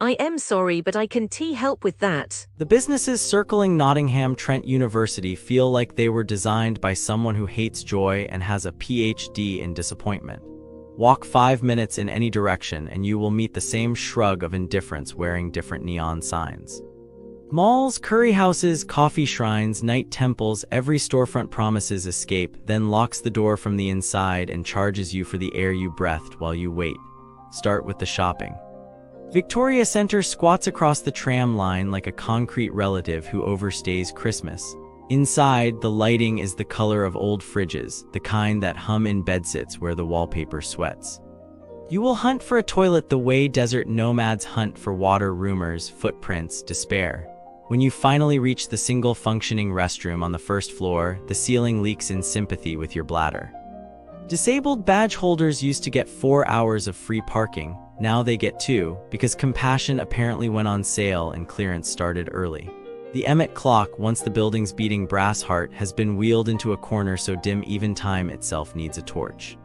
I am sorry, but I can't help with that. The businesses circling Nottingham Trent University feel like they were designed by someone who hates joy and has a PhD in disappointment. Walk 5 minutes in any direction and you will meet the same shrug of indifference wearing different neon signs. Malls, curry houses, coffee shrines, night temples, every storefront promises escape, then locks the door from the inside and charges you for the air you breathed while you wait. Start with the shopping. Victoria Centre squats across the tram line like a concrete relative who overstays Christmas. Inside, the lighting is the color of old fridges, the kind that hum in bedsits where the wallpaper sweats. You will hunt for a toilet the way desert nomads hunt for water, rumors, footprints, despair. When you finally reach the single functioning restroom on the first floor, the ceiling leaks in sympathy with your bladder. Disabled badge holders used to get 4 hours of free parking. Now they get 2, because compassion apparently went on sale and clearance started early. The Emmet clock, once the building's beating brass heart, has been wheeled into a corner so dim even time itself needs a torch.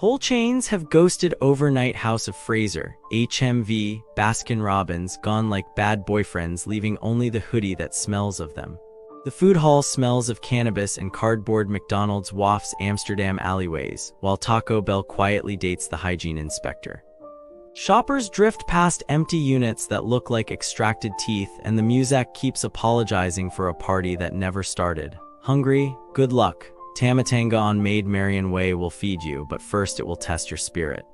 Whole chains have ghosted overnight House of Fraser, HMV, Baskin-Robbins, gone like bad boyfriends, leaving only the hoodie that smells of them. The food hall smells of cannabis and cardboard. McDonald's wafts Amsterdam alleyways, while Taco Bell quietly dates the hygiene inspector. Shoppers drift past empty units that look like extracted teeth, and the Muzak keeps apologizing for a party that never started. Hungry? Good luck. Tamatanga on Maid Marian Way will feed you, but first it will test your spirit.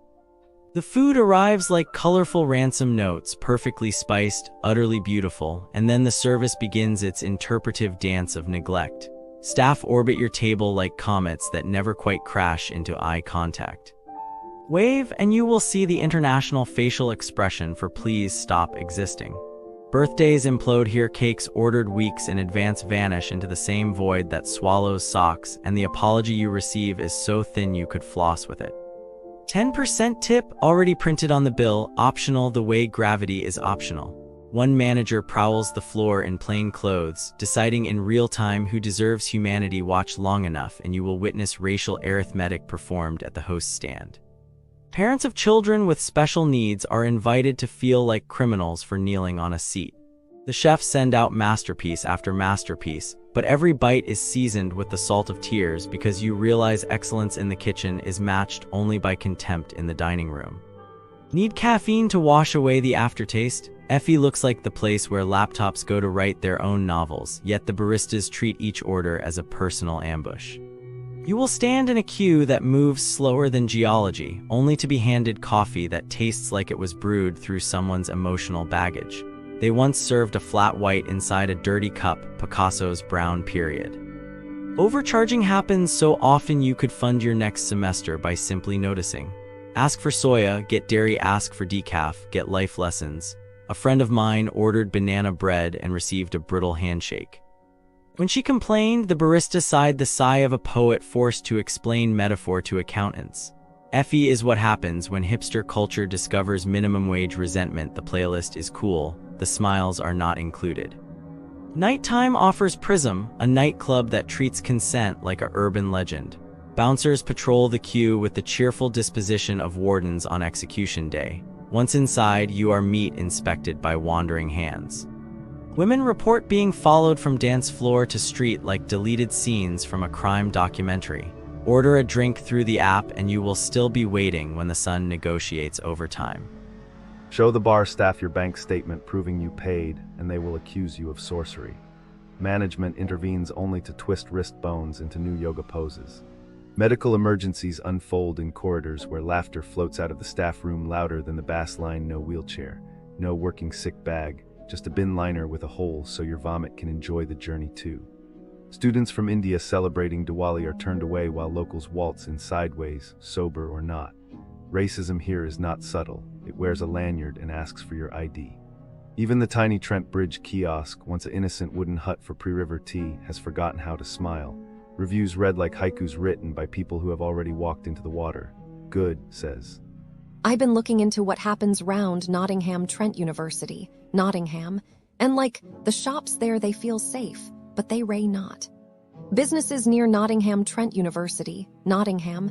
The food arrives like colorful ransom notes, perfectly spiced, utterly beautiful, and then the service begins its interpretive dance of neglect. Staff orbit your table like comets that never quite crash into eye contact. Wave and you will see the international facial expression for please stop existing. Birthdays implode here, cakes ordered weeks in advance vanish into the same void that swallows socks, and the apology you receive is so thin you could floss with it. 10% tip already printed on the bill, optional the way gravity is optional. One manager prowls the floor in plain clothes, deciding in real time who deserves humanity. Watch long enough and you will witness racial arithmetic performed at the host's stand. Parents of children with special needs are invited to feel like criminals for kneeling on a seat. The chefs send out masterpiece after masterpiece, but every bite is seasoned with the salt of tears because you realize excellence in the kitchen is matched only by contempt in the dining room. Need caffeine to wash away the aftertaste? Effie looks like the place where laptops go to write their own novels, yet the baristas treat each order as a personal ambush. You will stand in a queue that moves slower than geology, only to be handed coffee that tastes like it was brewed through someone's emotional baggage. They once served a flat white inside a dirty cup, Picasso's brown period. Overcharging happens so often you could fund your next semester by simply noticing. Ask for soya, get dairy, ask for decaf, get life lessons. A friend of mine ordered banana bread and received a brittle handshake. When she complained, the barista sighed the sigh of a poet forced to explain metaphor to accountants. Effie is what happens when hipster culture discovers minimum wage resentment. The playlist is cool, the smiles are not included. Nighttime offers Prism, a nightclub that treats consent like a urban legend. Bouncers patrol the queue with the cheerful disposition of wardens on execution day. Once inside, you are meat inspected by wandering hands. Women report being followed from dance floor to street like deleted scenes from a crime documentary. Order a drink through the app and you will still be waiting when the sun negotiates overtime. Show the bar staff your bank statement proving you paid, and they will accuse you of sorcery. Management intervenes only to twist wrist bones into new yoga poses. Medical emergencies unfold in corridors where laughter floats out of the staff room louder than the bass line. No wheelchair, no working sick bag, just a bin liner with a hole so your vomit can enjoy the journey too. Students from India celebrating Diwali are turned away while locals waltz in sideways, sober or not. Racism here is not subtle. It wears a lanyard and asks for your ID. Even the tiny Trent Bridge kiosk, once an innocent wooden hut for pre-river tea, has forgotten how to smile. Reviews read like haikus written by people who have already walked into the water. Good, says. I've been looking into what happens round Nottingham Trent University, Nottingham, and like, the shops there they feel safe, but they ray not. Businesses near Nottingham Trent University, Nottingham,